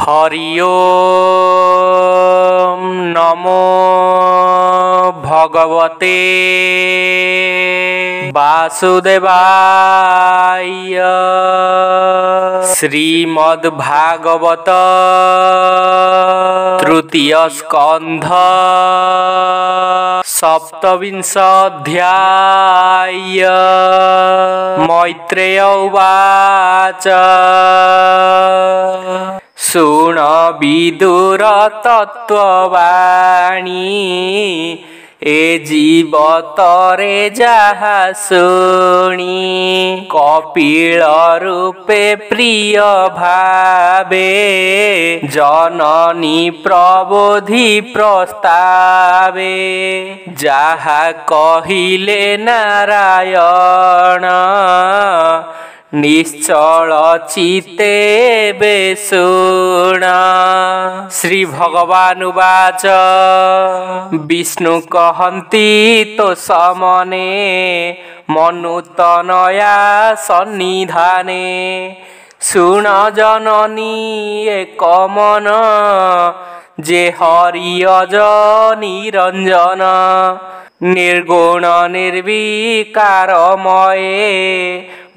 हरि ओम नमो भगवते वासुदेवाय। श्रीमद्भागवत तृतीय स्कंध सप्तविंश अध्याय। मैत्रेय उवाच शृण विदुर तत्त्ववाणी ए जीवतरे जाहा शुणी। कपिल रूपे प्रिय भावे जननी प्रबोधि प्रस्तावे। जाहा कहिले नारायण निश्चल चित्ते बेशुण। श्री भगवान उवाच विष्णु कहन्ति तो समने मनुतनया सन्निधाने। शुण जननी एक मन जे हरि अज निरंजन। निर्गुण निर्विकारमये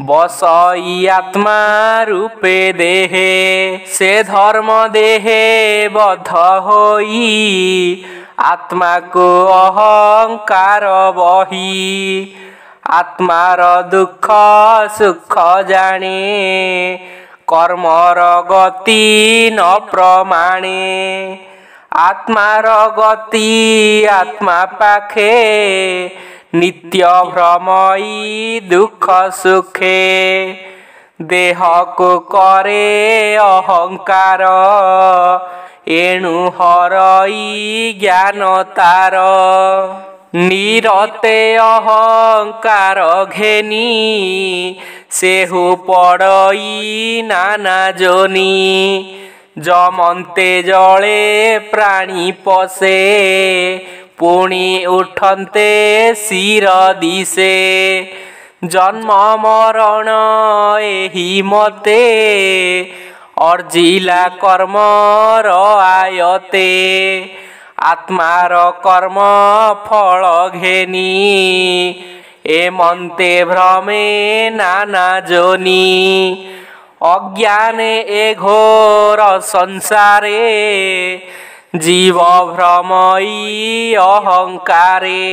बसई आत्मा रूपे देहे। से धर्म देहे बद्ध होई आत्मा को अहंकार बही। आत्मार दुख सुख जाने कर्मर गति न प्रमाणे। आत्मार गति आत्मा पाखे नित्य भ्रमई दुख सुखे। देह को करे अहंकार एणु हरई ज्ञान तार। निरते अहंकार घेनी सेहु पड़ई नाना जोनी। जमन्ते जले प्राणी पशे पुणी उठन्ते शिर दिशे। जन्म मरण एहि मते अर्जिला कर्मर आयते। आत्मार कर्म फल घेनी एमन्ते भ्रमे नाना जोनी। अज्ञाने ए घोर संसारे जीव भ्रमई अहंकारे।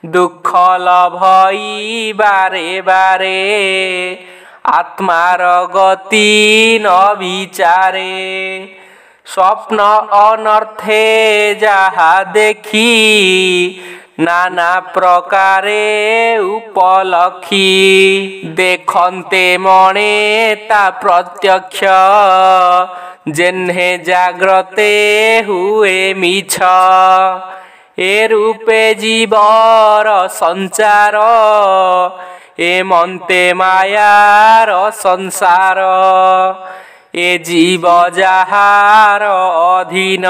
दुख लभई बारे बारे आत्मार गति न विचारे। स्वप्न अनर्थे जाहा देखी नाना प्रकारे उपलक्षी। देखन्ते मणे ता प्रत्यक्ष जेन्हे जाग्रते हुए मिछ। ए रूपे जीवर संचार एमन्ते मायार संसार। ए जीव जाहार अधीन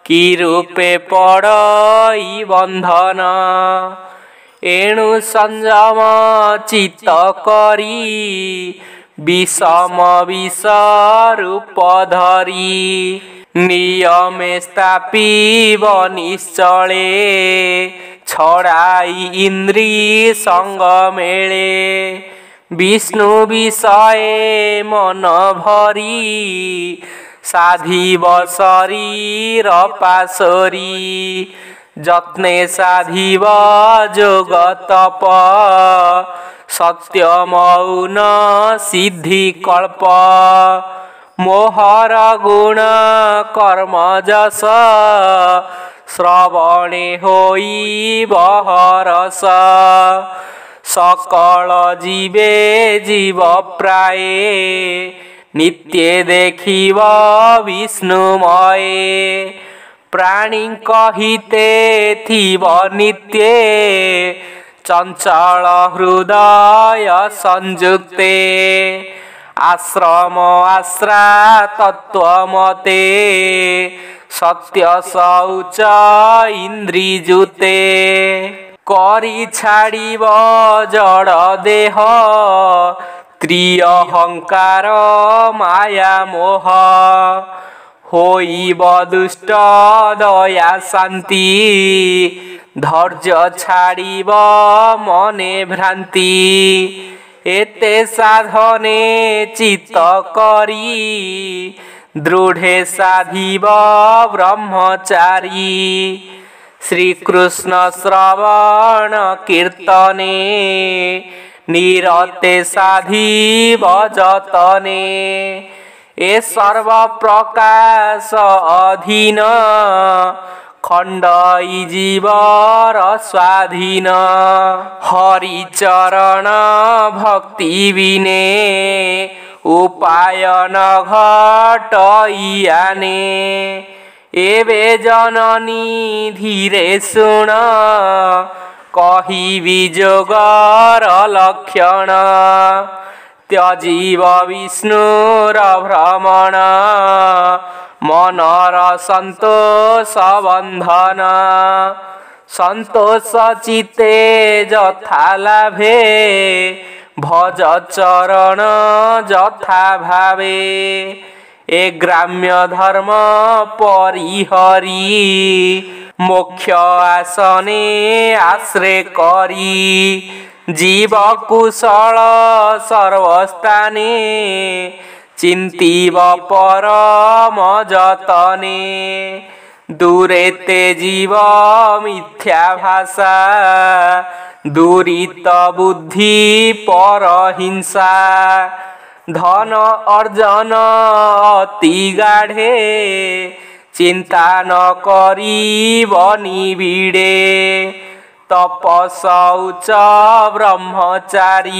कि रूपे पड़ई बंधन। एणु संयम चित्त करी विषम विष रूप धरी। नियमे स्थापिब निश्चले छड़ाई इंद्री संग मेले। विष्णु विषये मन भरी साधिब शरीर पाशरी। जत्ने साधिब जोग तप सत्य मौन सिद्धि कल्प। मोहर गुण कर्म जस श्रवणे होई बहरस। सकल जीवे जीव प्राये नित्य देखिब विष्णुमये। प्राणी कहिते थिब नित्य चंचल हृदय संयुक्ते। आश्रम आश्रा तत्वमते सत्य शौच इंद्रिजुते। करी छाड़िब जड़ देह स्त्री अहंकार माया मोह होइब दुष्ट दया शांति धैर्य छाड़िब मने भ्रांति एते साधने चित्त करी दृढ़े साधिब ब्रह्मचारी श्रीकृष्ण श्रवण कीर्तने निरते साधिब जतने ए सर्व प्रकाश अधीन खंडई जीवर स्वाधीन हरि चरण भक्ति बिने उपाय न घटइयाने एवे जननी धीरे सुन कहिबि जोगर लक्षण त्यजीव विष्णुर भ्रमण मनर संतोष बंधन संतोष चित्ते जथा लाभे भज चरण जथा भावे ए ग्राम्य धर्म परिहरी मोक्ष आसने आश्रय करी जीव कुशल सर्वस्थाने चिंतीब परम जतने दूरे ते जीव मिथ्या भाषा दूरित बुद्धि पर हिंसा धन अर्जन अति गाढ़े चिंता न करी निबिड़े तपस्ौच ब्रह्मचारी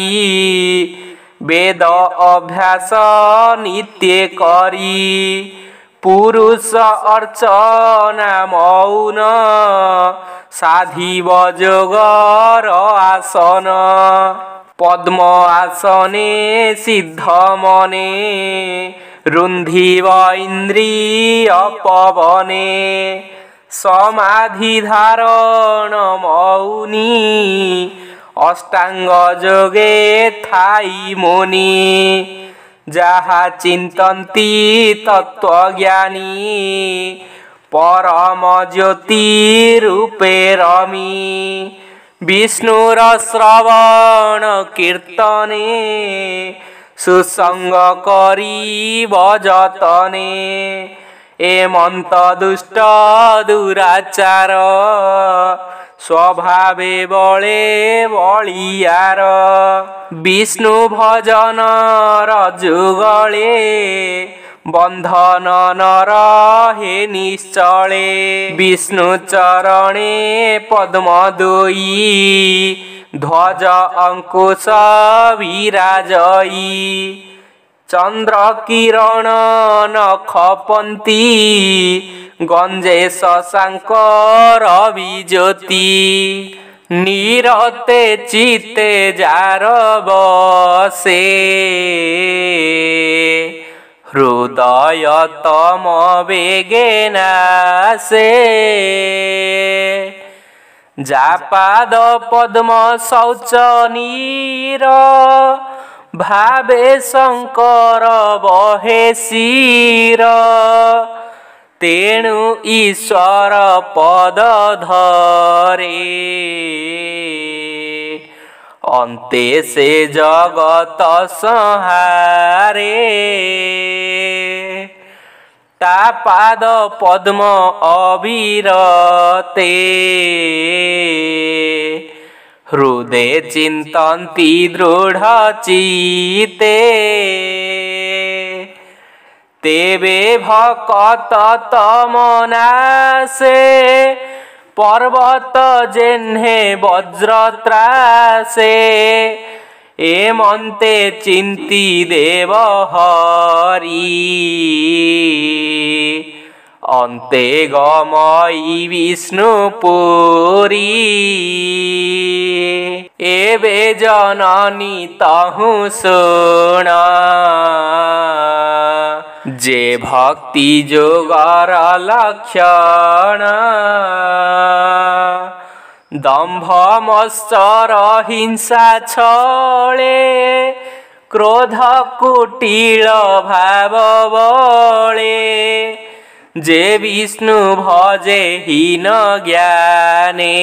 वेद अभ्यास नित्य करी पुरुष अर्चना मौन साधिब जोगर आसन पद्म आसने सिद्ध मने रुंधिव इंद्रिय पवने समाधि धारण मौनी अष्टांग जोगे थाई मुनि जहा चिंतन्ति तत्वज्ञानी परम ज्योति रूपे रमी विष्णुर श्रवण कीर्तने सुसंग करी बजतने एमंत दुष्ट दुराचार स्वभावे बळे बलियार विष्णु भजन रजुगले बंधन न रहे निश्चले विष्णु चरणे पद्म दोई ध्वज अंकुश विराजई चंद्र किरण नखपंती गंजे शशांकर विज्योति निरते चित्ते जार बसे हृदय तम वेगेनासे जापाद पद्म शौच नीर भावे शंकर बहे शिर तेणु ईश्वर पद धरे अन्ते से जगत संहारे ता पाद पद्म अविरते हृदय चिंतन्ति दृढ़ चिते तेबे भकत तमनासे पर्वत जेह्ने वज्र त्रासे एमन्ते चिंती देव हरि अन्ते गमई विष्णुपुरी एबे जननी तहु सुण जे भक्ति जोगर लक्षण दंभ मत्सर हिंसा छले क्रोध कुटिल भाव बळे जे विष्णु भजे हीन ज्ञाने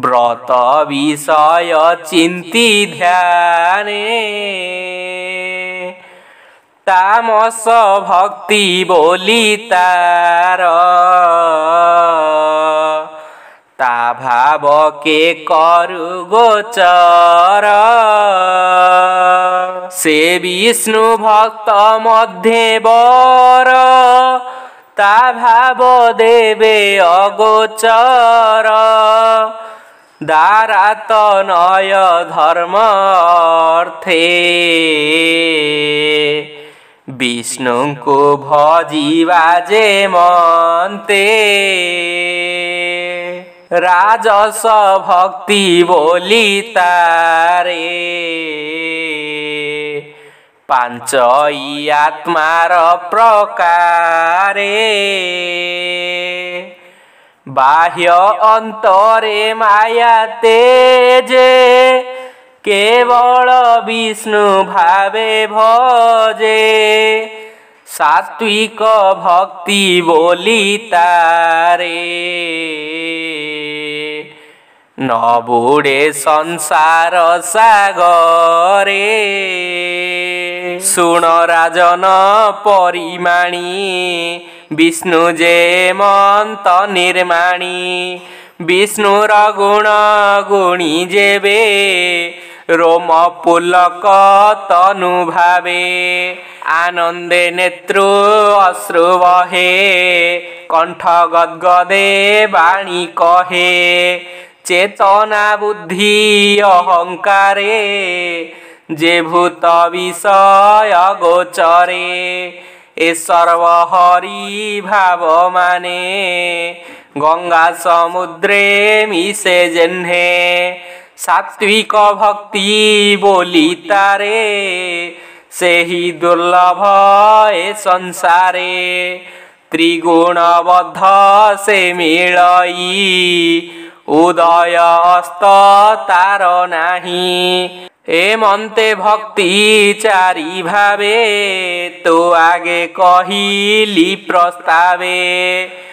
व्रत विषय चिंती ध्याने तामस भक्ति बोली तार ता भाव के करु गोचर से विष्णु भक्त मध्य बर ता भाव देवे अगोचर दारात नय धर्म अर्थे विष्णु को भजिवा जे मनते राजस भक्ति बोली तारे पांच ई आत्मार प्रकारे बाह्य अंतरे माया तेजे केवल विष्णु भावे भजे सात्विक भक्ति बोली तारे न बुड़े संसार सागरे सुन राजन परिमाणी विष्णु जे मंत निर्माणी विष्णुर गुण गुणी जेबे रोम पुलक तनु भावे आनंदे नेत्रु अश्रु बहे कंठ गदगदे वाणी कहे चेतना बुद्धि अहंकारे जे भूत विषय गोचरे ए सर्व हरि भाव माने गंगा समुद्रे मिसे जेन्हे सात्विक भक्ति बोली तारे से ही दुर्लभ ए संसारे त्रिगुणबद्ध से मिलई उदय अस्त तार नाही ए मनते भक्ति चारि भावे तो आगे कहिली प्रस्तावे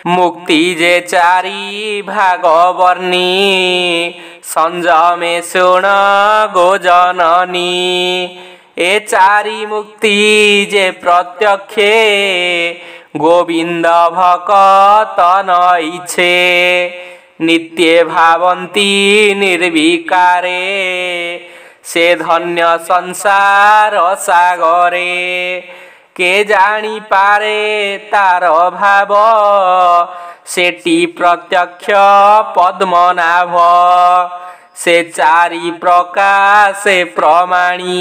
मुक्ति जे चारि भाग वर्णी संजमे सुन गोजननी ए चारि मुक्ति जे प्रत्यक्षे गोविंद भक्त नइछे नित्य भावंती निर्विकारे से धन्य संसार सागरे के जानी पारे तार भाव सेटी प्रत्यक्ष पद्मनाभ से चारि प्रकाशे प्रमाणी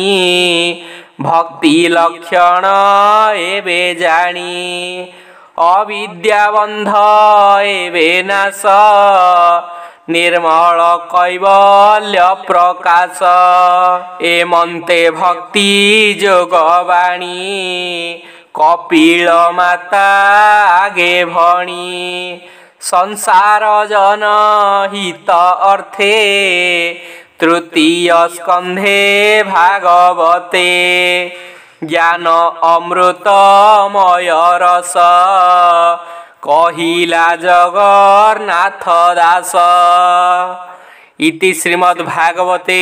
भक्ति लक्षण एवे जानी अविद्याबंध एवे नाश निर्मल कैवल्य प्रकाश ए मनते भक्ति जोगवाणी कपिल माता आगे भणी संसार जन हित अर्थे तृतीय स्कंधे भागवते ज्ञान अमृतमय रस कहिला जगन्नाथ दास इति श्रीमद्भागवते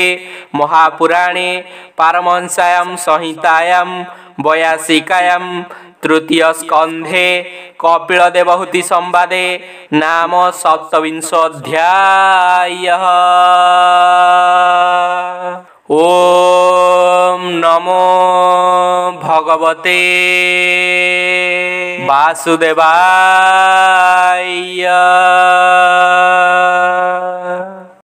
महापुराणे पारमहंस्यां संहितायां 82 तृतीय स्कंधे कपिलदेवहूति संवादे नाम 27 अध्यायः। ओम नमो भगवते वासुदेवाय।